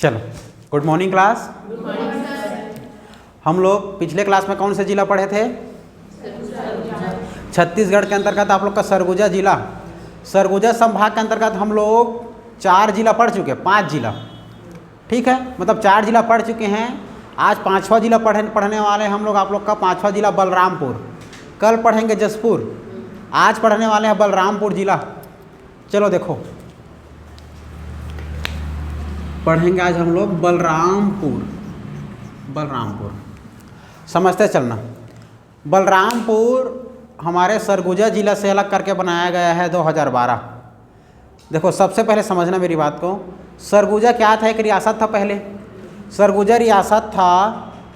चलो, good morning class. हम लोग पिछले क्लास में कौन से जिला पढ़े थे? छत्तीसगढ़ के अंतर्गत आप लोग का सरगुजा जिला। सरगुजा संभाग के अंतर्गत हम लोग 4 जिला पढ़ चुके, 5 जिला, ठीक है। मतलब 4 जिला पढ़ चुके हैं। आज 5वां जिला पढ़ने वाले हम लोग। आप लोग का 5वां जिला बलरामपुर। कल पढ़ेंगे जसपुर, आज पढ़ने वाले हैं बलरामपुर जिला। चलो देखो, पढ़ेंगे आज हम लोग बलरामपुर। बलरामपुर समझते चलना। बलरामपुर हमारे सरगुजा जिला से अलग करके बनाया गया है 2012। देखो, सबसे पहले समझना मेरी बात को। सरगुजा क्या था? एक रियासत था पहले। सरगुजा रियासत था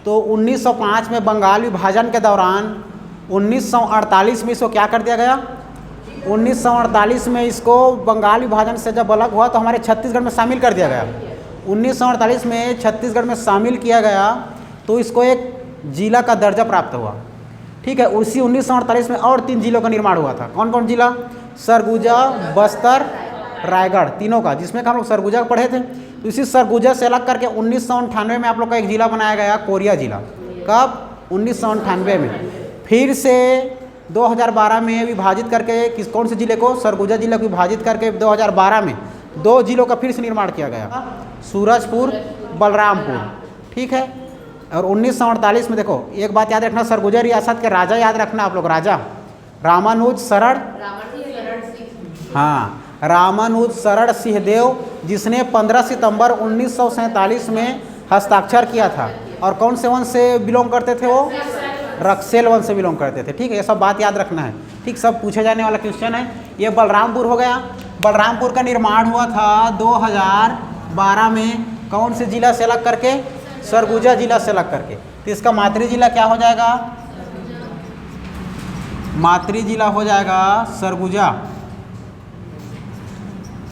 तो 1905 में बंगाल विभाजन के दौरान 1948 में इसको क्या कर दिया गया? 1948 में इसको बंगाल विभाजन से जब अलग हुआ तो हमारे छत्तीसगढ़ में शामिल कर दिया गया। 1948 में छत्तीसगढ़ में शामिल किया गया तो इसको एक जिला का दर्जा प्राप्त हुआ, ठीक है। उसी 1948 में और 3 जिलों का निर्माण हुआ था। कौन कौन जिला? सरगुजा, बस्तर, रायगढ़, तीनों का, जिसमें हम लोग सरगुजा पढ़े थे। तो इसी सरगुजा से अलग करके 1998 में आप लोग का एक जिला बनाया गया, कोरिया जिला। कब? 1998 में। फिर से 2012 में विभाजित करके कौन से जिले को? सरगुजा जिले को विभाजित करके 2012 में 2 जिलों का फिर से निर्माण किया गया, सूरजपुर, बलरामपुर, ठीक है। और 1948 में देखो, एक बात याद रखना, सरगुजा रियासत के राजा याद रखना आप लोग। राजा रामानुज शरण, हाँ, रामानुज शरण सिंहदेव, जिसने 15 सितंबर 1947 में हस्ताक्षर किया था। और कौन से वंश से बिलोंग करते थे वो? रक्सेल वंश से बिलोंग करते थे, ठीक है। ये सब बात याद रखना है, ठीक। सब पूछे जाने वाला क्वेश्चन है। ये बलरामपुर हो गया। बलरामपुर का निर्माण हुआ था 2012 में। कौन से जिला से अलग करके? सरगुजा जिला से अलग करके। तो इसका मातृ जिला क्या हो जाएगा? मातृ जिला हो जाएगा सरगुजा।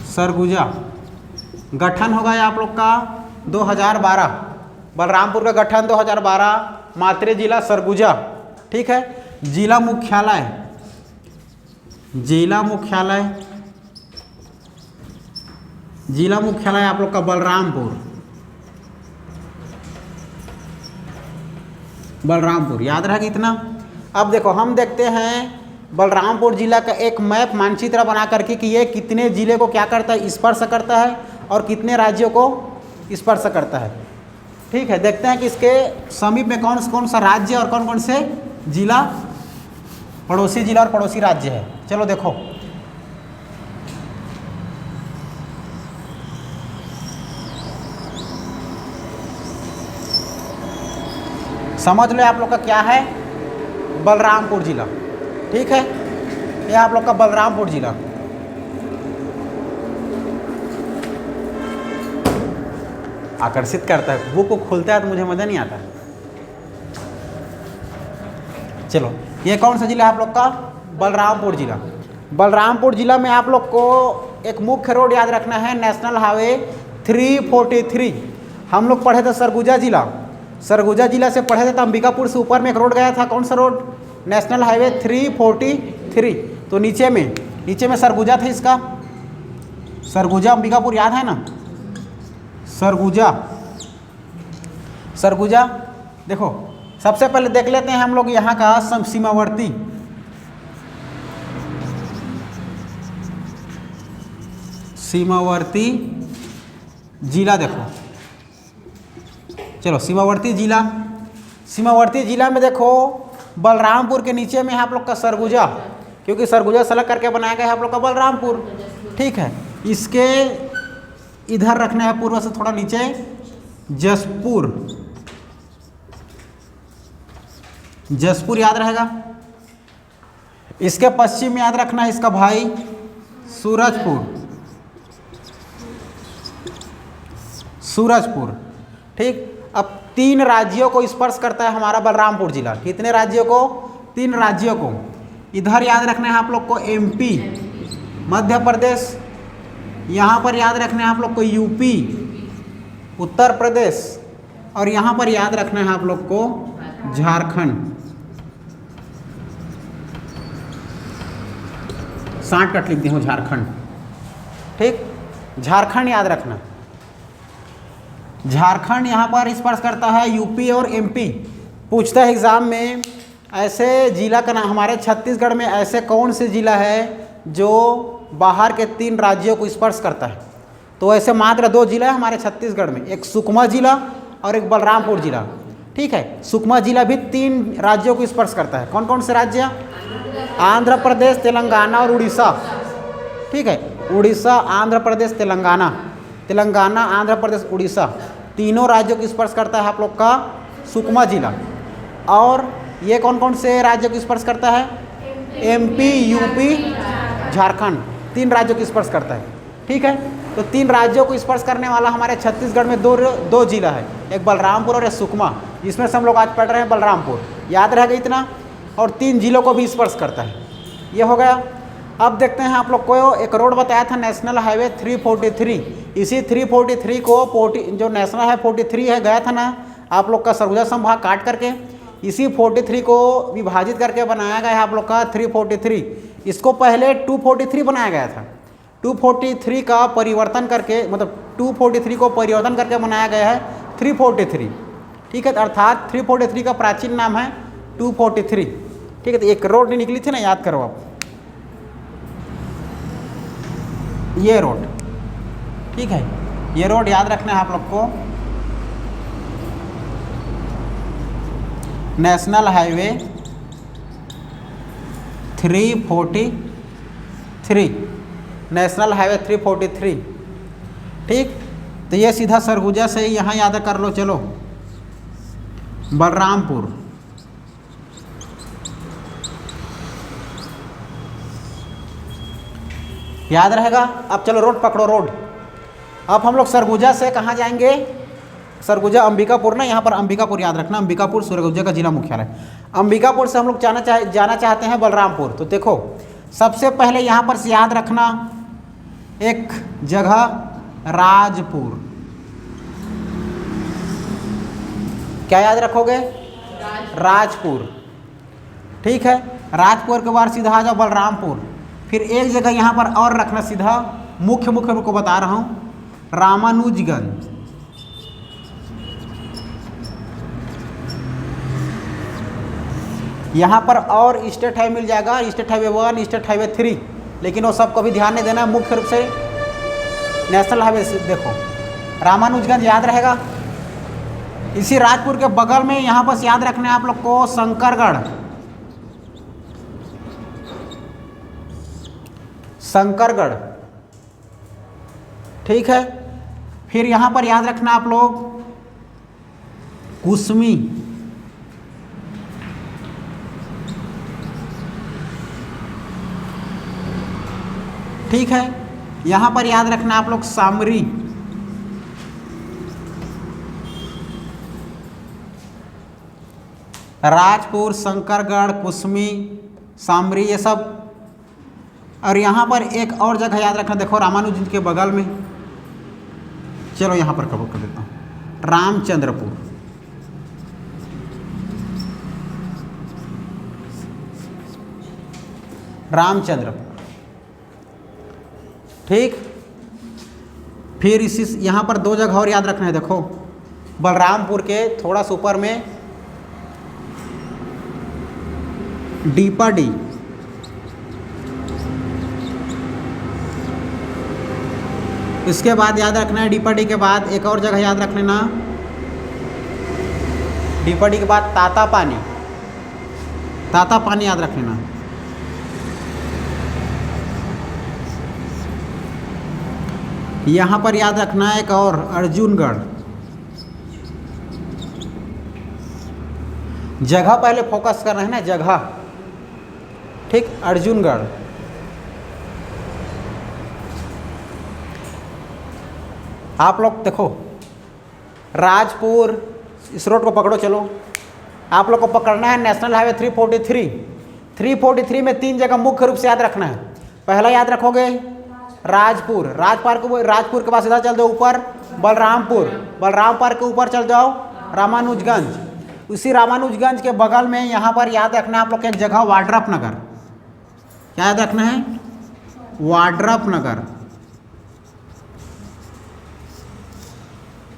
सरगुजा गठन होगा आप लोग का 2012। बलरामपुर का गठन 2012, मातृ जिला सरगुजा, ठीक है। जिला मुख्यालय, जिला मुख्यालय, जिला मुख्यालय आप लोग का बलरामपुर। बलरामपुर याद रहेगा इतना। अब देखो, हम देखते हैं बलरामपुर जिला का एक मैप, मानचित्र बना करके कि ये कितने जिले को क्या करता है? स्पर्श करता है, और कितने राज्यों को स्पर्श करता है, ठीक है। देखते हैं कि इसके समीप में कौन कौन सा राज्य और कौन कौन से जिला, पड़ोसी जिला और पड़ोसी राज्य है। चलो देखो, समझ लो आप लोग का क्या है? बलरामपुर जिला, ठीक है। ये आप लोग का बलरामपुर जिला। आकर्षित करता है, बुक को खोलता है तो मुझे मज़ा नहीं आता। चलो, ये कौन सा जिला है आप लोग का? बलरामपुर जिला। बलरामपुर जिला में आप लोग को एक मुख्य रोड याद रखना है, नेशनल हाईवे 343। हम लोग पढ़े थे सरगुजा जिला। सरगुजा जिला से पढ़े थे तो अंबिकापुर से ऊपर में एक रोड गया था। कौन सा रोड? National highway 343। तो नीचे में सरगुजा था इसका। सरगुजा अंबिकापुर याद है ना? सरगुजा, सरगुजा देखो, सबसे पहले देख लेते हैं हम लोग यहाँ का सीमावर्ती। सीमावर्ती जिला देखो, चलो सीमावर्ती जिला। सीमावर्ती जिला में देखो, बलरामपुर के नीचे में है आप लोग का सरगुजा, क्योंकि सरगुजा से अलग करके बनाया गया है आप लोग का बलरामपुर, ठीक है। इसके इधर रखना है पूर्व से थोड़ा नीचे, जसपुर। जसपुर याद रहेगा। इसके पश्चिम में याद रखना है इसका भाई सूरजपुर। सूरजपुर, ठीक। अब 3 राज्यों को स्पर्श करता है हमारा बलरामपुर जिला। कितने राज्यों को? 3 राज्यों को। इधर याद रखना है आप लोग को MP, मध्य प्रदेश। यहाँ पर याद रखना है आप लोग को UP, उत्तर प्रदेश। और यहाँ पर याद रखना है आप लोग को झारखंड। शॉर्टकट लिख दी हूँ, झारखंड, ठीक। झारखंड याद रखना। झारखंड यहाँ पर स्पर्श करता है यूपी और एमपी। पूछता है एग्ज़ाम में ऐसे जिला का नाम, हमारे छत्तीसगढ़ में ऐसे कौन से जिला है जो बाहर के 3 राज्यों को स्पर्श करता है। तो ऐसे मात्र 2 जिला है हमारे छत्तीसगढ़ में, एक सुकमा जिला और एक बलरामपुर जिला। ठीक है, सुकमा जिला भी 3 राज्यों को स्पर्श करता है। कौन कौन से राज्य? आंध्र प्रदेश, तेलंगाना और उड़ीसा। ठीक है, उड़ीसा, आंध्र प्रदेश, तेलंगाना, तेलंगाना, आंध्र प्रदेश, उड़ीसा, तीनों राज्यों को स्पर्श करता है आप लोग का सुकमा जिला। और ये कौन कौन से राज्यों को स्पर्श करता है? एमपी, यूपी, झारखंड, 3 राज्यों को स्पर्श करता है। ठीक है, तो 3 राज्यों को स्पर्श करने वाला हमारे छत्तीसगढ़ में दो जिला है, एक बलरामपुर और एक सुकमा, जिसमें से हम लोग आज पढ़ रहे हैं बलरामपुर। याद रहेगा इतना। और 3 जिलों को भी स्पर्श करता है। ये हो गया। अब देखते हैं आप लोग को एक रोड बताया था नेशनल हाईवे 343। इसी 343 को जो नेशनल हाईवे 43 है गया था ना आप लोग का सरगुजा संभाग काट करके, इसी 43 को विभाजित करके बनाया गया है आप लोग का 343। इसको पहले 243 बनाया गया था। 243 का परिवर्तन करके, मतलब 243 को परिवर्तन करके बनाया गया है 343। ठीक है, अर्थात 343 का प्राचीन नाम है 243। ठीक है, तो एक रोड निकली थी ना, याद करो आप, ये रोड। ठीक है, ये रोड याद रखना है आप लोग को। National highway 343, national highway 343। ठीक, तो ये सीधा सरगुजा से यहाँ याद कर लो। चलो, बलरामपुर, याद रहेगा। अब चलो रोड पकड़ो, रोड। अब हम लोग सरगुजा से कहाँ जाएंगे? सरगुजा अंबिकापुर ना, यहाँ पर अंबिकापुर याद रखना, अंबिकापुर सरगुजा का जिला मुख्यालय। अंबिकापुर से हम लोग जाना चाहते हैं बलरामपुर। तो देखो, सबसे पहले यहाँ पर से याद रखना एक जगह राजपुर। क्या याद रखोगे? राजपुर। ठीक है, राजपुर के बाद सीधा आ जाओ बलरामपुर। फिर एक जगह यहाँ पर और रखना सीधा, मुख्य को बता रहा हूँ, रामानुजगंज। यहाँ पर और स्टेट हाईवे मिल जाएगा, स्टेट हाईवे 1, स्टेट हाईवे 3, लेकिन वो सब कभी ध्यान नहीं देना, मुख्य रूप से नेशनल हाईवे से देखो। रामानुजगंज याद रहेगा। इसी राजपुर के बगल में यहाँ पर याद रखना है आप लोग को शंकरगढ़। शंकरगढ़, ठीक है। फिर यहाँ पर याद रखना आप लोग कुसमी। ठीक है, यहाँ पर याद रखना आप लोग सामरी। राजपुर, शंकरगढ़, कुसमी, सामरी, ये सब। और यहाँ पर एक और जगह याद रखना, देखो रामानुजगंज के बगल में, चलो यहाँ पर कवर कर देता हूँ, रामचंद्रपुर। रामचंद्रपुर, ठीक। फिर इसी यहाँ पर दो जगह और याद रखना है, देखो बलरामपुर के थोड़ा सा ऊपर में डीपाडी। इसके बाद याद रखना है डीपाडी के बाद एक और जगह याद रख लेना, डीपाडी के बाद तातापानी। तातापानी याद रख लेना। यहाँ पर याद रखना है एक और अर्जुनगढ़। जगह पहले फोकस करना है ना, जगह, ठीक। अर्जुनगढ़, आप लोग देखो राजपुर, इस रोड को पकड़ो। चलो आप लोग को पकड़ना है नेशनल हाईवे 343। 343 में 3 जगह मुख्य रूप से याद रखना है। पहला याद रखोगे राजपुर, राजपुर के पास सीधा चल जाओ ऊपर बलरामपुर, बलरामपुर के ऊपर चल जाओ रामानुजगंज। उसी रामानुजगंज के बगल में यहाँ पर याद रखना है आप लोग की एक जगह वाड्रफ नगर। क्या याद रखना है? वाड्रफ नगर।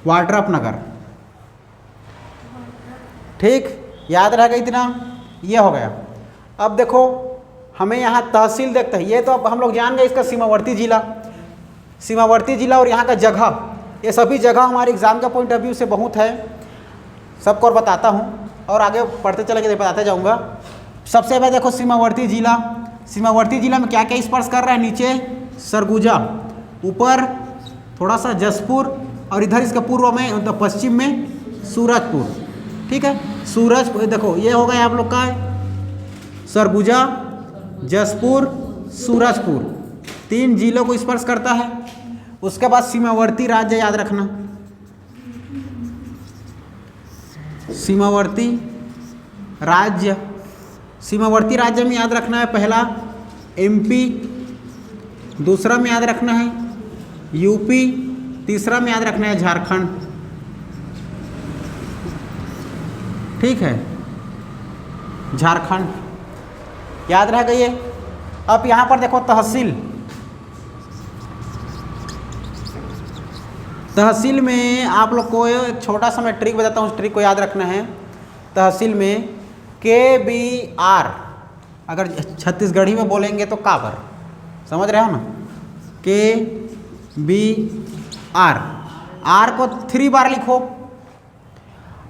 वाड्रफ नगर। ठीक, याद रहेगा इतना, ये हो गया। अब देखो हमें यहाँ तहसील देखते हैं, ये तो अब हम लोग जान गए इसका सीमावर्ती जिला, सीमावर्ती जिला और यहाँ का जगह, ये सभी जगह हमारे एग्जाम का पॉइंट ऑफ व्यू से बहुत है, सबको और बताता हूँ और आगे पढ़ते चले के बताते जाऊँगा। सबसे पहले देखो सीमावर्ती जिला, सीमावर्ती जिला में क्या क्या स्पर्श कर रहा है, नीचे सरगुजा, ऊपर थोड़ा सा जसपुर और इधर इसका पूर्व में मतलब पश्चिम में सूरजपुर। ठीक है, सूरजपुर देखो ये हो गया आप लोग का सरगुजा, जसपुर, सूरजपुर, 3 जिलों को स्पर्श करता है। उसके बाद सीमावर्ती राज्य याद रखना, सीमावर्ती राज्य, सीमावर्ती राज्य में याद रखना है पहला एमपी, दूसरा में याद रखना है यूपी, तीसरा में याद रखना है झारखंड। ठीक है, झारखंड याद रह गई है। अब यहाँ पर देखो तहसील, तहसील में आप लोग को एक छोटा सा मैं ट्रिक बताता हूँ, उस ट्रिक को याद रखना है। तहसील में KBR, अगर छत्तीसगढ़ी में बोलेंगे तो काबर, समझ रहे हो ना, KBR, R को 3 बार लिखो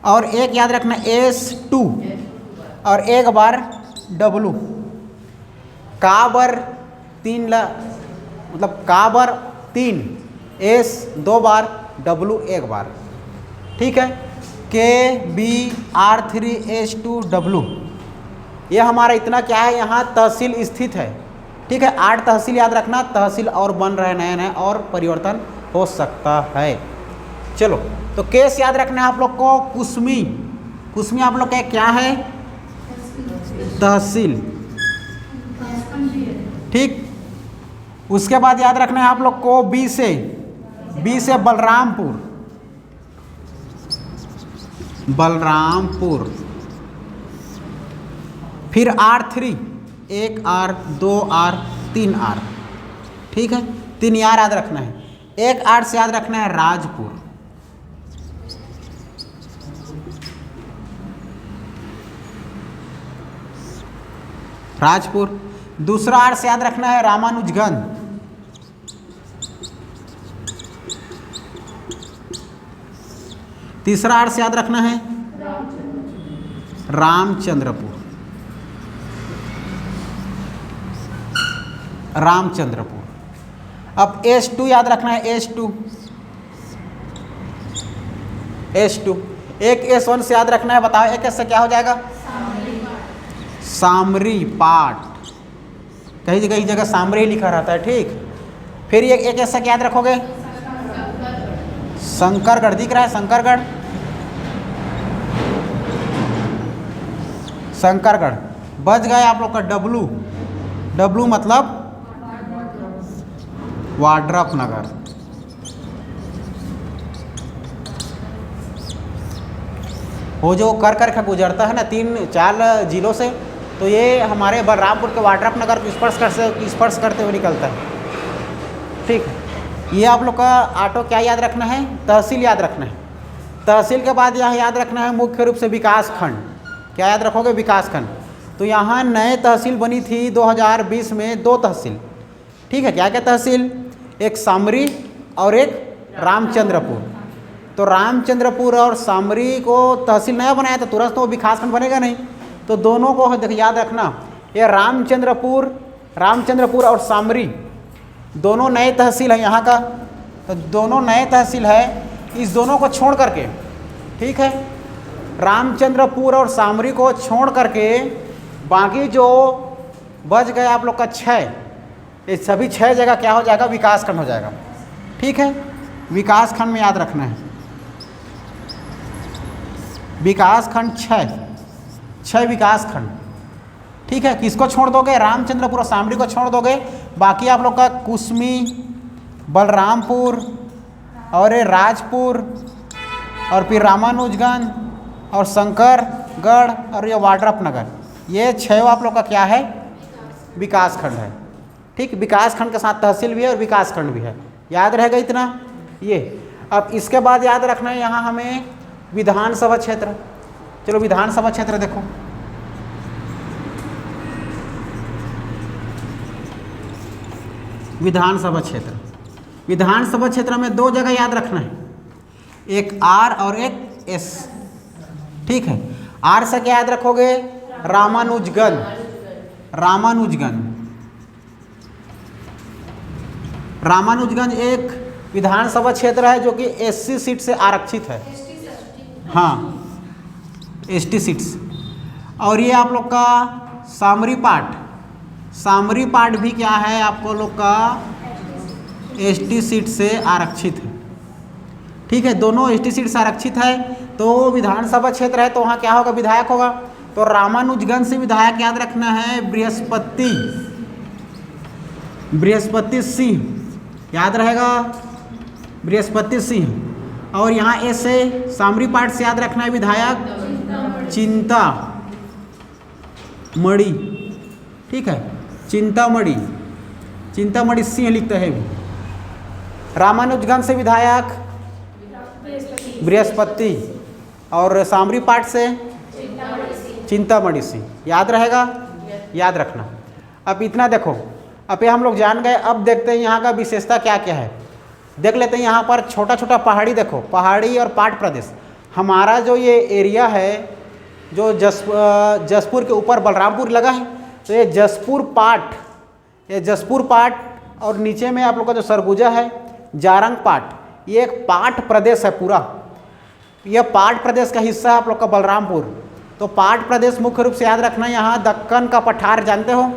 और एक याद रखना S2 और 1 बार W, काबर 3 मतलब काबर 3, S 2 बार, W 1 बार। ठीक है, KBR3S2W, ये हमारा इतना क्या है, यहाँ तहसील स्थित है। ठीक है, 8 तहसील याद रखना, तहसील और बन रहे नए नए और परिवर्तन हो सकता है। चलो तो केस याद रखना है आप लोग को, कुसमी, कुसमी आप लोग का क्या है, तहसील। ठीक, उसके बाद याद रखना है आप लोग को बी से बलरामपुर, बलरामपुर। फिर R3, 1 R, 2 R, 3 R। ठीक है, 3 R याद रखना है। 1 R से याद रखना है राजपुर, राजपुर। दूसरा R से याद रखना है रामानुजगंज, तीसरा R से याद रखना है रामचंद्रपुर, रामचंद्रपुर। अब S2 याद रखना है, S2, एक S1 से याद रखना है, बताओ एक S से क्या हो जाएगा, सामरी पाट, कई जगह सामरी लिखा रहता है। ठीक, फिर ये एक S से क्या याद रखोगे, शंकरगढ़, दिख रहा है शंकरगढ़, शंकरगढ़। बच गए आप लोग का W मतलब वाड्रफ नगर। वो जो कर के गुजरता है ना 3-4 जिलों से, तो ये हमारे बलरामपुर के वाड्रफ नगर को स्पर्श करते हुए निकलता है। ठीक है, ये आप लोग का ऑटो क्या याद रखना है, तहसील याद रखना है। तहसील के बाद यहाँ याद रखना है मुख्य रूप से विकास खंड, क्या याद रखोगे, विकास खंड। तो यहाँ नए तहसील बनी थी 2020 में, 2 तहसील। ठीक है, क्या क्या तहसील, एक सामरी और एक रामचंद्रपुर। तो रामचंद्रपुर और सामरी को तहसील नया बनाया तो तुरंत तो वो विकास खंड बनेगा नहीं, तो दोनों को याद रखना। ये रामचंद्रपुर और सामरी दोनों नए तहसील है यहाँ का, तो दोनों नए तहसील है। इस दोनों को छोड़ करके, ठीक है, रामचंद्रपुर और सामरी को छोड़ करके बाकी जो बच गए आप लोग का 6, ये सभी 6 जगह क्या हो जाएगा, विकास खंड हो जाएगा। ठीक है, विकास खंड में याद रखना है, विकास खंड 6 विकास खंड। ठीक है, किसको छोड़ दोगे, रामचंद्रपुर और सामरी को छोड़ दोगे, बाकी आप लोग का कुसमी, बलरामपुर और ये राजपुर और फिर रामानुजगंज और शंकरगढ़ और ये वाड्रफ नगर, ये 6 आप लोग का क्या है, विकास खंड है। ठीक, विकास खंड के साथ तहसील भी है और विकास खंड भी है, याद रहेगा इतना। ये अब इसके बाद याद रखना है यहाँ हमें विधानसभा क्षेत्र। चलो विधानसभा क्षेत्र देखो, विधानसभा क्षेत्र। विधानसभा क्षेत्र में दो जगह याद रखना है, एक आर और एक एस। ठीक है, आर से क्या याद रखोगे? रामानुजगंज। रामानुजगंज, रामानुजगंज एक विधानसभा क्षेत्र है जो कि एससी सीट से आरक्षित है। हाँ, एसटी सीट्स। और ये आप लोग का सामरीपाट, सामरीपाट भी क्या है आपको लोग का एसटी सीट से आरक्षित है। ठीक है, दोनों एसटी सीट से आरक्षित है। तो विधानसभा क्षेत्र है तो वहाँ क्या होगा? विधायक होगा। तो रामानुजगंज से विधायक याद रखना है बृहस्पति, बृहस्पति सिंह, याद रहेगा बृहस्पति सिंह। और यहाँ ऐसे सामरीपाट से याद रखना है विधायक चिंतामणि। ठीक है, चिंतामणि, चिंतामणि सिंह लिखता है। रामानुजगंज से विधायक बृहस्पति और सामरीपाट से चिंतामणि सिंह, याद रहेगा, याद रखना। अब इतना देखो, अब ये हम लोग जान गए। अब देखते हैं यहाँ का विशेषता क्या क्या है। देख लेते हैं यहाँ पर छोटा छोटा पहाड़ी, देखो पहाड़ी और पाट प्रदेश। हमारा जो ये एरिया है जो जसपुर के ऊपर बलरामपुर लगा है, तो ये जसपुर पाट, ये जसपुर पाट और नीचे में आप लोग का जो सरगुजा है जारंग पाट, ये एक पाट प्रदेश है पूरा। यह पाट प्रदेश का हिस्सा है आप लोग का बलरामपुर। तो पाट प्रदेश मुख्य रूप से याद रखना, यहाँ दक्कन का पठार जानते हो।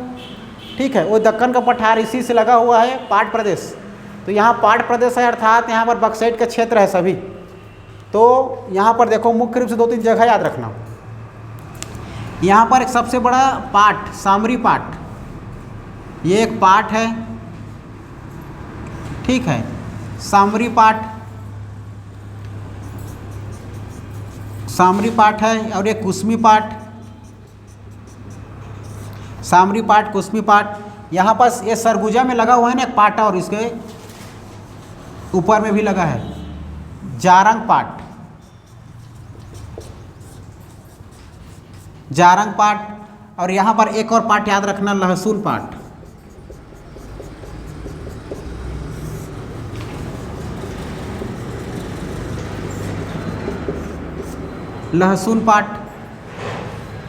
ठीक है, वो दक्कन का पठार इसी से लगा हुआ है पाट प्रदेश। तो यहाँ पाट प्रदेश है, अर्थात यहाँ पर बक्साइट का क्षेत्र है सभी। तो यहाँ पर देखो मुख्य रूप से दो तीन जगह याद रखना। यहाँ पर एक सबसे बड़ा पाट सामरी पाट, ये एक पाट है। ठीक है, सामरी पाट, सामरी पाट है। और ये कुसमी पाट, सामरी पाट, कुसमी पाट। यहाँ पर ये सरगुजा में लगा हुआ है ना एक पाट, और इसके ऊपर में भी लगा है जारंग पाट, जारंग पाट। और यहाँ पर एक और पाट याद रखना, लहसुन पाट। लहसुन पाट,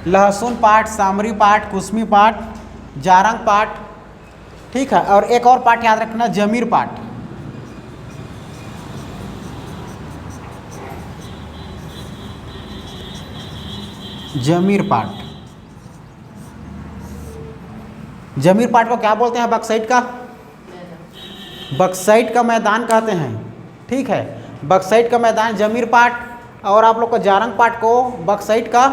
लहसुन पाट, सामरी पाट, कुसमी पाट, जारंग पाट। ठीक है, और एक और पाट याद रखना, जमीर पाट। जमीर पाट, जमीर पाट को क्या बोलते हैं? बक्साइट का, बक्साइट का मैदान कहते हैं। ठीक है, बक्साइट का मैदान जमीर पाट। और आप लोग को जारंग पाट को बक्साइट का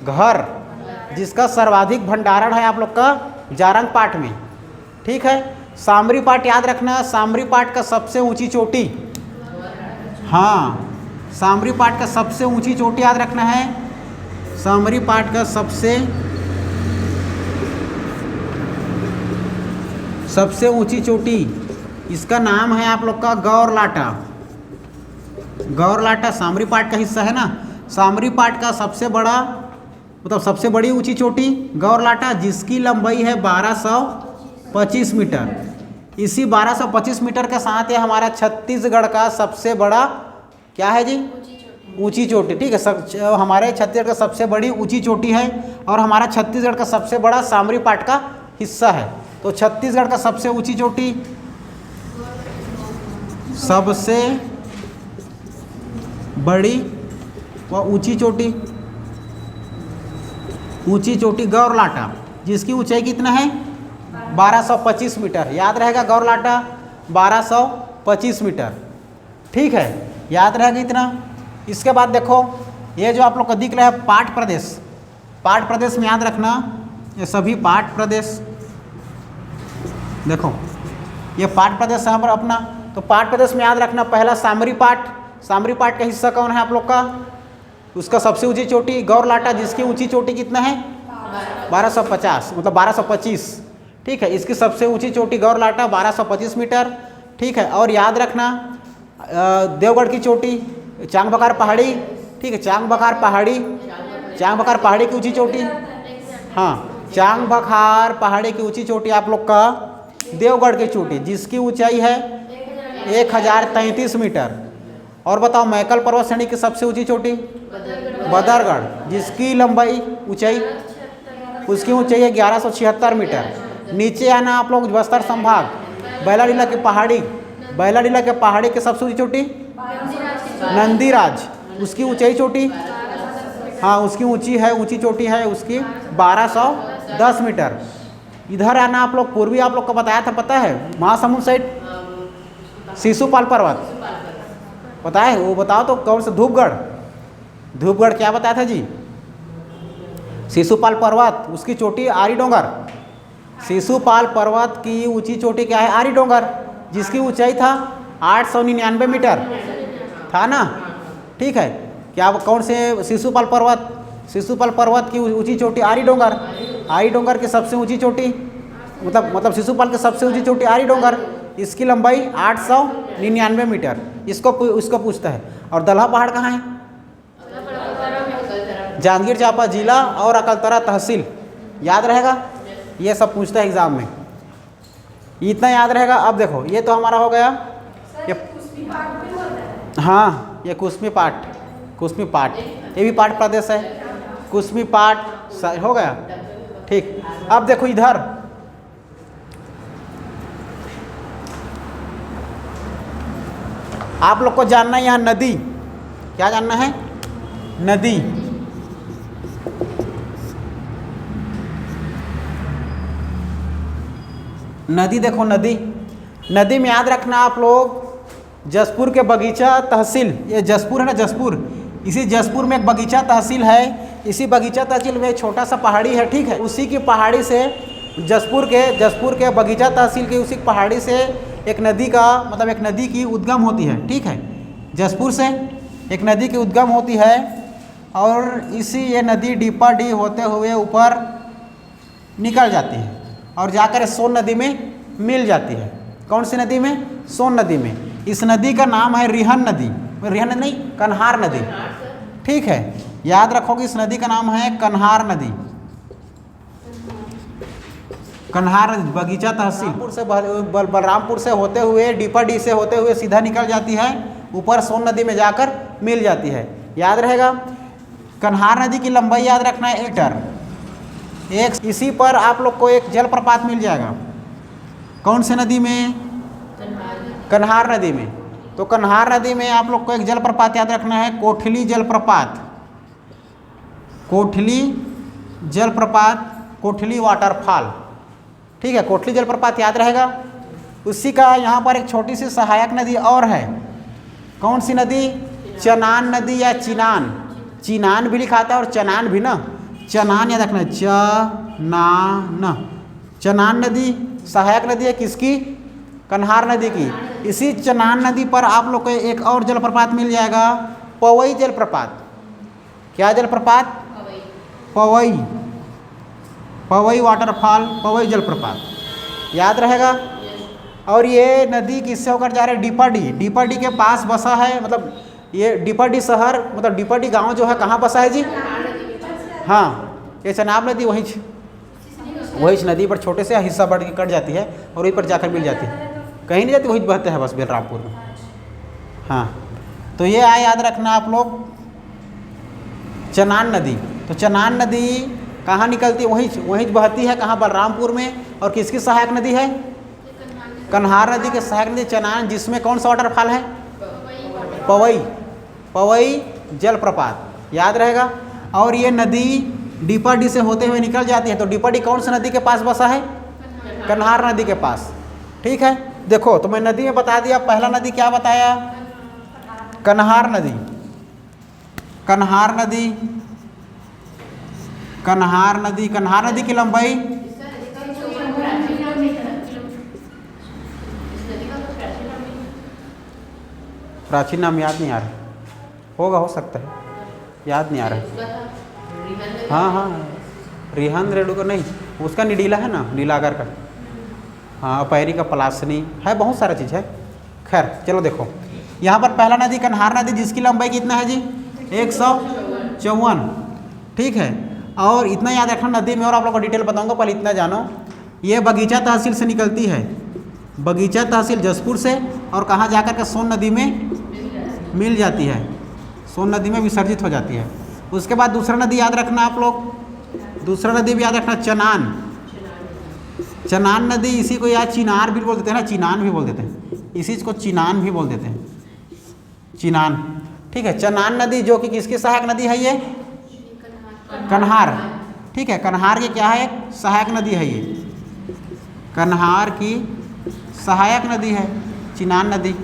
घर, जिसका सर्वाधिक भंडारण है आप लोग का जारंग पाट में। ठीक है, सामरी पाट याद रखना, सामरी पाट का सबसे ऊंची चोटी, हाँ सामरी पाट का सबसे ऊंची चोटी याद रखना है। सामरी पाट का सबसे ऊंची चोटी, इसका नाम है आप लोग का गौरलाटा। गौरलाटा सामरी पाट का हिस्सा है ना। सामरी पाट का सबसे बड़ा मतलब सबसे बड़ी ऊंची चोटी गौरलाटा, जिसकी लंबाई है 1225 मीटर। इसी 1225 मीटर के साथ ये हमारा छत्तीसगढ़ का सबसे बड़ा क्या है जी? ऊंची चोटी। ठीक है, हमारे छत्तीसगढ़ का सबसे बड़ी ऊंची चोटी है और हमारा छत्तीसगढ़ का सबसे बड़ा सामरी पाट का हिस्सा है। तो छत्तीसगढ़ का सबसे ऊंची चोटी, सबसे बड़ी व ऊंची चोटी, ऊंची चोटी गौरलाटा, जिसकी ऊंचाई कितना है? 1225 मीटर। याद रहेगा गौरलाटा 1225 मीटर। ठीक है, याद रहेगा इतना। इसके बाद देखो ये जो आप लोग को दिख रहा है पाट प्रदेश, पाट प्रदेश में याद रखना ये सभी पाट प्रदेश, देखो ये पाट प्रदेश यहाँ पर अपना। तो पाट प्रदेश में याद रखना पहला सामरी पाट, सामरी पाट का हिस्सा कौन है आप लोग का? उसका सबसे ऊंची चोटी गौरलाटा, जिसकी ऊंची चोटी कितना है? 1250 मतलब 1225। ठीक है, इसकी सबसे ऊंची चोटी गौरलाटा 1225 मीटर। ठीक है, और याद रखना देवगढ़ की चोटी, चांग बखार पहाड़ी, ठीक है, चांग बखार पहाड़ी की ऊंची चोटी, हाँ, चांग बखार पहाड़ी की ऊंची चोटी आप लोग का देवगढ़ की चोटी, जिसकी ऊंचाई है 1033 मीटर। और बताओ मैकल पर्वत श्रेणी की सबसे ऊंची चोटी बदरगढ़, जिसकी लंबाई ऊंचाई उसकी ऊंचाई है 1176 मीटर। नीचे आना आप लोग बस्तर संभाग, बैलाडीला के पहाड़ी की सबसे ऊंची चोटी नंदीराज, उसकी ऊंचाई चोटी, हाँ उसकी ऊंची चोटी है उसकी 1210 मीटर। इधर आना आप लोग पूर्वी, आप लोग को बताया था, पता है महासमुंद साइड शिशुपाल पर्वत पता है, वो बताओ तो कौन से? धूपगढ़ क्या बताया था जी? शिशुपाल पर्वत, उसकी चोटी आरी डोंगर। शिशुपाल पर्वत की ऊंची चोटी क्या है? आरी डोंगर, जिसकी ऊंचाई था 899 मीटर था ना, ठीक है। क्या कौन से? शिशुपाल पर्वत की ऊंची चोटी आरी डोंगर की सबसे ऊंची चोटी, मतलब शिशुपाल की सबसे ऊंची चोटी आरी डोंगर, इसकी लंबाई 899 मीटर। इसको पूछता है। और दलहा पहाड़ कहाँ है? जांजगीर चांपा जिला और अकलतरा तहसील, याद रहेगा, ये सब पूछता है एग्जाम में, इतना याद रहेगा। अब देखो ये तो हमारा हो गया ये, हाँ ये कुसमी पाट, ये भी पाट प्रदेश है, कुसमी पाट हो गया, ठीक। अब देखो इधर आप लोग को जानना है, यहाँ नदी, क्या जानना है? नदी। देखो नदी में याद रखना आप लोग, जसपुर के बगीचा तहसील, ये जसपुर है ना, इसी जसपुर में एक बगीचा तहसील है। इसी बगीचा तहसील में छोटा सा पहाड़ी है, ठीक है, उसी की पहाड़ी से जसपुर के बगीचा तहसील की उसी पहाड़ी से एक नदी का, मतलब एक नदी की उद्गम होती है, ठीक है। जसपुर से एक नदी की उद्गम होती है और ये नदी डीपाडी होते हुए ऊपर निकल जाती है और जाकर सोन नदी में मिल जाती है। कौन सी नदी में? सोन नदी में। इस नदी का नाम है रिहन नदी, नहीं, कन्हार नदी, ठीक है, याद रखोगे इस नदी का नाम है कन्हार नदी। बगीचा तहसील से बलरामपुर से होते हुए, डीपाडी से होते हुए सीधा निकल जाती है, ऊपर सोन नदी में जाकर मिल जाती है, याद रहेगा। कन्हार नदी की लंबाई याद रखना है 1 मीटर। इसी पर आप लोग को एक जलप्रपात मिल जाएगा। कौन से नदी में? कन्हार नदी में। तो कन्हार नदी में आप लोग को एक जलप्रपात याद रखना है, कोठली जलप्रपात, कोठली वाटरफॉल, ठीक है, कोठली जलप्रपात याद रहेगा। उसी का यहाँ पर एक छोटी सी सहायक नदी और है। कौन सी नदी? चनान नदी या चिनान भी लिखा था और चनान भी ना, चनान याद रखना, चनान नदी सहायक नदी है किसकी? कन्हार नदी की। इसी चनान नदी पर आप लोग को एक और जलप्रपात मिल जाएगा, पवई जलप्रपात। क्या जलप्रपात? पवई वाटरफॉल, पवई जलप्रपात, याद रहेगा। और ये नदी किससे होकर जा रहा है? डीपाडी के पास बसा है, मतलब ये डीपाडी शहर, मतलब डीपाडी गांव जो है कहाँ बसा है जी? हाँ, ये चनाब नदी वही नदी पर छोटे से हिस्सा बढ़ के कट जाती है और वहीं पर जाकर मिल जाती है, कहीं नहीं जाती, वही बहते हैं बस बलरामपुर में। हाँ, तो ये याद रखना आप लोग, चनान नदी। तो चनान नदी कहाँ निकलती है? वहीं बहती है, कहाँ? बलरामपुर में। और किसकी सहायक नदी है? कन्हार नदी के सहायक नदी चनान, जिसमें कौन सा वाटरफॉल है? पवई जलप्रपात, याद रहेगा। और ये नदी डीपाडी से होते हुए निकल जाती है। तो डीपाडी कौन सी नदी के पास बसा है? कन्हार नदी के पास, ठीक है। देखो तो मैं नदी में बता दिया, पहला नदी क्या बताया? कन्हार नदी की लंबाई प्राचीन नाम याद नहीं आ रहा, हो सकता है, याद नहीं आ रहा। हाँ, रिहन रेणुका नहीं, उसका निडीला है ना, नीलागर का, हाँ, पैरी का पलासनी है, बहुत सारा चीज़ है। खैर चलो देखो, यहाँ पर पहला नदी कन्हार नदी जिसकी लंबाई कितना है जी 154। ठीक है, और इतना याद रखना, नदी में और आप लोग को डिटेल बताऊंगा, पहले इतना जानो, ये बगीचा तहसील से निकलती है, बगीचा तहसील जसपुर से, और कहाँ जाकर के सोन नदी में मिल जाती है, सोन नदी में विसर्जित हो जाती है। उसके बाद दूसरा नदी याद रखना आप लोग, दूसरा नदी भी याद रखना चनान। चनान नदी, इसी को याद चिनार भी बोल देते हैं ना, चिनान भी बोल देते हैं, इसी को चिनान भी बोल देते हैं, चिनान। ठीक है, चनान नदी जो कि किसकी सहायक नदी है, ये कन्हार। ठीक है, कन्हार की क्या है, सहायक नदी है, ये कन्हार की सहायक नदी है चिनान नदी।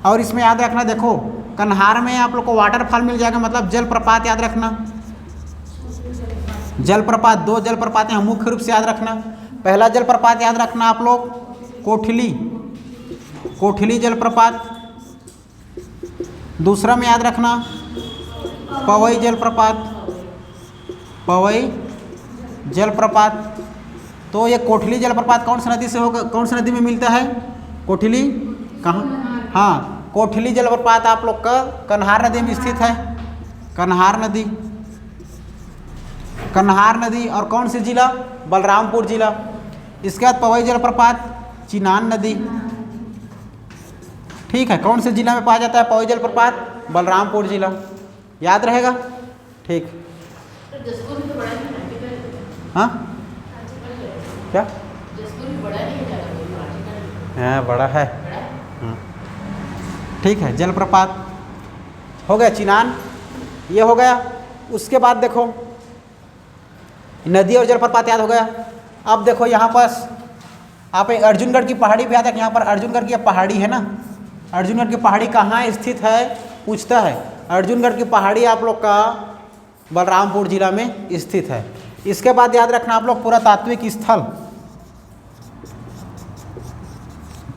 और इसमें याद रखना, देखो कन्हार में आप लोग को वाटरफॉल मिल जाएगा, मतलब जलप्रपात याद रखना, जलप्रपात, दो जलप्रपात हैं मुख्य रूप से याद रखना। पहला जलप्रपात याद रखना आप लोग कोठली, कोठली जलप्रपात। दूसरा में याद रखना पवई जलप्रपात, पवई जलप्रपात। तो ये कोठली जलप्रपात कौन सी नदी से होगा, कौन सी नदी में मिलता है, कोठली कहाँ, हाँ कोठली जलप्रपात आप लोग का कन्हार नदी में स्थित है, कन्हार नदी, कन्हार नदी। और कौन सी जिला, बलरामपुर जिला। इसके बाद पवई जलप्रपात चिनान नदी। ठीक है, कौन से जिला में पाया जाता है पवई जलप्रपात, बलरामपुर जिला, याद रहेगा। ठीक, हाँ क्या, हाँ बड़ा है, हाँ ठीक है। जलप्रपात हो गया चिनान, ये हो गया। उसके बाद देखो नदी और जलप्रपात याद हो गया। अब देखो यहाँ पास आप अर्जुनगढ़ की पहाड़ी पे याद है, यहाँ पर अर्जुनगढ़ की पहाड़ी है ना, अर्जुनगढ़ की पहाड़ी कहाँ स्थित है पूछता है। अर्जुनगढ़ की पहाड़ी आप लोग का बलरामपुर जिला में स्थित है। इसके बाद याद रखना आप लोग पुरातात्विक स्थल,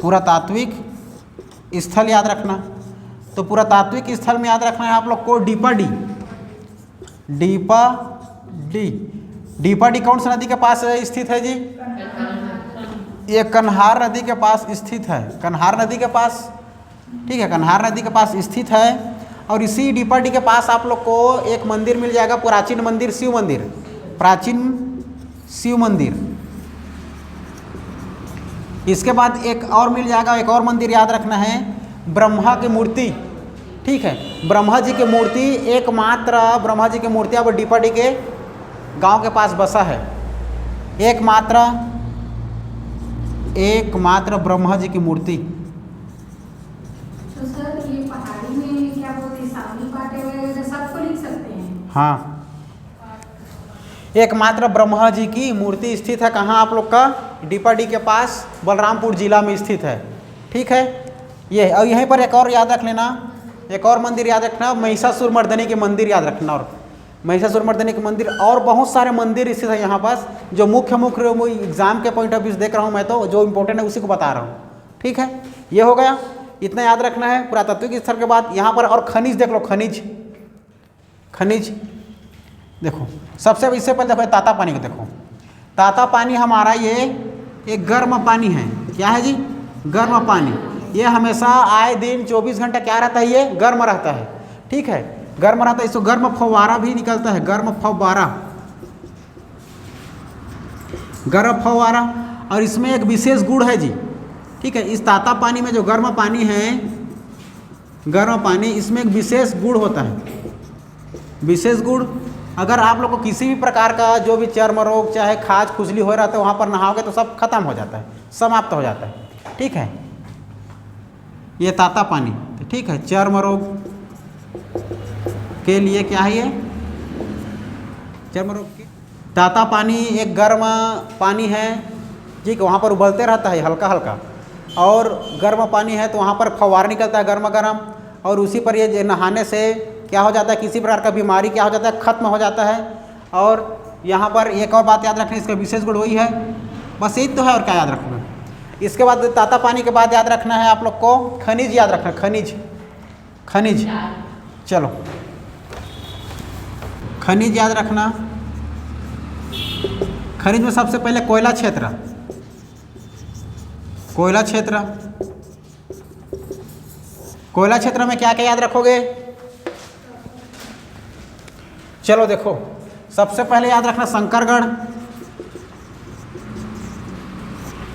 पुरातात्विक स्थल याद रखना। तो पुरातात्विक स्थल में याद रखना है आप लोग को डीपा डी, डीपा डी। डीपा डी कौन सी नदी के पास स्थित है जी, ये कन्हार नदी के पास स्थित है, कन्हार नदी के पास। ठीक है, कन्हार नदी के पास स्थित है। और इसी डीपा डी के पास आप लोग को एक मंदिर मिल जाएगा, प्राचीन मंदिर, शिव मंदिर, प्राचीन शिव मंदिर। इसके बाद एक और मिल जाएगा, एक और मंदिर याद रखना है, ब्रह्मा की मूर्ति। ठीक है, ब्रह्मा जी की मूर्ति, एकमात्र ब्रह्मा जी की मूर्ति अब डीपा डी के गांव के पास बसा है, एकमात्र ब्रह्मा जी की मूर्ति। तो सर ये पहाड़ी में क्या बोलते हैं, सावली पाटे वगैरह सबको लिख सकते हैं। हाँ, एकमात्र ब्रह्मा जी की मूर्ति स्थित है कहाँ आप लोग का, डीपा डी के पास, बलरामपुर जिला में स्थित है। ठीक है, ये। और यहीं पर एक और याद रख लेना, एक और मंदिर याद रखना, महिषासुरमर्दिनी के मंदिर याद रखना, और महिषासुरमर्दिनी के मंदिर, और बहुत सारे मंदिर स्थित है यहाँ पास, जो मुख्य एग्जाम के पॉइंट ऑफ व्यू से देख रहा हूँ मैं, तो जो इंपॉर्टेंट है उसी को बता रहा हूँ। ठीक है, ये हो गया, इतना याद रखना है पुरातात्विक स्थल के बाद। यहाँ पर और खनिज देख लो, खनिज, खनिज देखो, सबसे इससे पहले देखो ताता पानी को देखो। ताता पानी हमारा ये एक गर्म पानी है, क्या है जी, गर्म पानी। ये हमेशा आए दिन 24 घंटा क्या रहता है, ये गर्म रहता है। ठीक है, गर्म रहता है, इसको गर्म फव्वारा भी निकलता है, गर्म फव्वारा, गर्म फव्वारा। और इसमें एक विशेष गुण है जी। ठीक है, इस ताता पानी में जो गर्म पानी है, गर्म पानी, इसमें एक विशेष गुण होता है, विशेष गुण। अगर आप लोग को किसी भी प्रकार का जो भी चर्म रोग चाहे खाज खुजली हो रहा है, तो वहाँ पर नहाओगे तो सब खत्म हो जाता है, समाप्त हो जाता है। ठीक है, ये ताता पानी, ठीक है, चर्म रोग के लिए क्या है, ये चर्म रोग के ताता पानी एक गर्म पानी है जी, कि वहाँ पर उबलते रहता है हल्का हल्का, और गर्म पानी है तो वहाँ पर फव्वारा निकलता है गर्मा गर्म, और उसी पर ये नहाने से क्या हो जाता है, किसी प्रकार का बीमारी क्या हो जाता है, खत्म हो जाता है। और यहाँ पर एक और बात याद रखना, इसका विशेष गुण वही है, बस यही तो है, और क्या याद रखना। इसके बाद ताता पानी के बाद याद रखना है आप लोग को खनिज याद रखना, खनिज, खनिज, चलो खनिज याद रखना। खनिज में सबसे पहले कोयला क्षेत्र, कोयला क्षेत्र। कोयला क्षेत्र में क्या क्या याद रखोगे? चलो देखो, सबसे पहले याद रखना शंकरगढ़,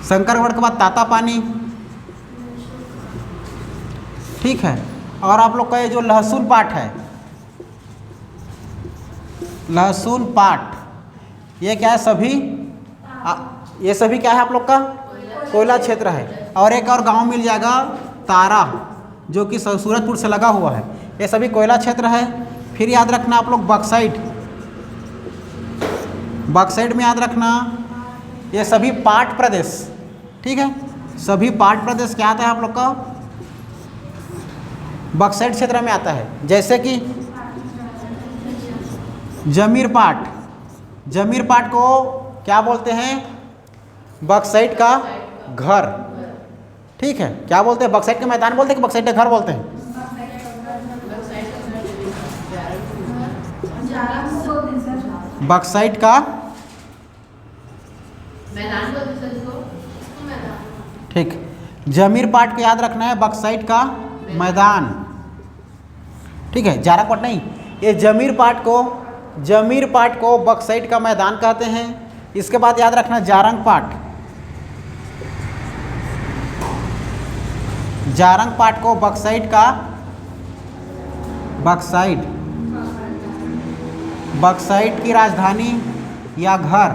शंकरगढ़ के बाद तातापानी, ठीक है। और आप लोग का ये जो लहसुन पाट है, लहसुन पाट, ये क्या है? सभी ये सभी क्या है आप लोग का? कोयला क्षेत्र है। और एक और गांव मिल जाएगा तारा, जो कि सूरजपुर से लगा हुआ है, ये सभी कोयला क्षेत्र है। फिर याद रखना आप लोग बक्साइट, बक्साइट में याद रखना ये सभी पाट प्रदेश, ठीक है। सभी पाट प्रदेश क्या आता है आप लोग का? बक्साइट क्षेत्र में आता है। जैसे कि जमीर पाट, जमीर पाट को क्या बोलते हैं? बक्साइट का घर, ठीक है। क्या बोलते हैं? बक्साइट का मैदान बोलते हैं कि बक्साइट का घर बोलते हैं? बक्साइट का मैदान बोलते हैं इसको, ठीक। जमीर पाट को याद रखना है बक्साइट का मैदान, ठीक है। जारापट नहीं, ये जमीर पाट को बक्साइट का मैदान कहते हैं। इसके बाद याद रखना जारंग पाट, जारंग पाट को बक्साइट का, बक्साइट की राजधानी या घर,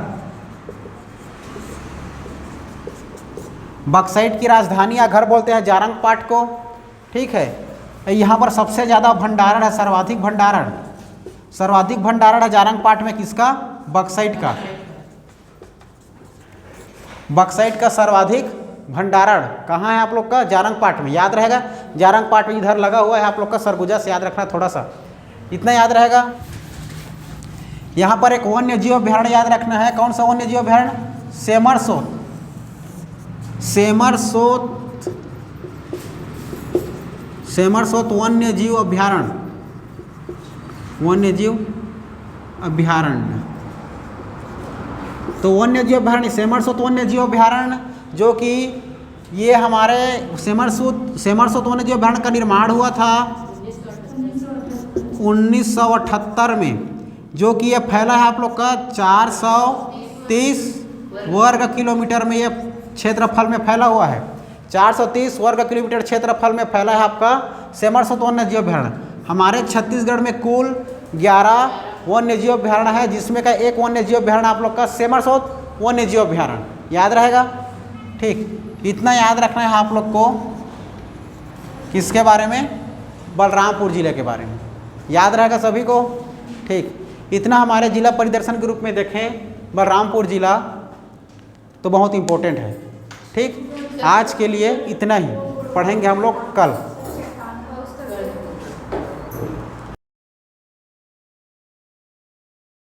बक्साइट की राजधानी या घर बोलते हैं जारंग पाट को, ठीक है। यहाँ पर सबसे ज़्यादा भंडारण है, सर्वाधिक भंडारण है जारंग पाट में किसका? बक्साइट का। बक्साइट का सर्वाधिक भंडारण कहाँ है आप लोग का? जारंग पाट में। याद रहेगा, जारंग पाट में इधर लगा हुआ है आप लोग का सरगुजा से, याद रखना थोड़ा सा, इतना याद रहेगा। यहाँ पर एक वन्य जीव अभ्यारण्य याद रखना है। कौन सा वन्य जीव अभ्यारण्य? सेमरसोत, सेमरसोत वन्य जीव अभ्यारण्य, वन्य जीव अभ्यारण्य। तो वन्य जीव अभ्यारण्य सेमरसोत वन्य जीव अभ्यारण्य, जो कि ये हमारे सेमरसोत वन्य जीव अभ्यारण्य का निर्माण हुआ था 1978 में, जो कि ये फैला है आप लोग का 430 वर्ग किलोमीटर में, ये क्षेत्रफल में फैला हुआ है। 430 वर्ग किलोमीटर क्षेत्रफल में फैला है आपका सेमरसोत वन्य जीव अभ्यारण्य। हमारे छत्तीसगढ़ में कुल 11 वन्य जीव अभ्यारण्य है, जिसमें का एक वन्य जीव अभ्यारण्य आप लोग का सेमरसोत वन्य जीव अभ्यारण्य। याद रहेगा, ठीक। इतना याद रखना है आप लोग को। किसके बारे में? बलरामपुर जिले के बारे में। याद रहेगा सभी को, ठीक। इतना हमारे जिला परिदर्शन के रूप में देखें बलरामपुर जिला तो बहुत इम्पोर्टेंट है, ठीक। आज के लिए इतना ही, पढ़ेंगे हम लोग कल।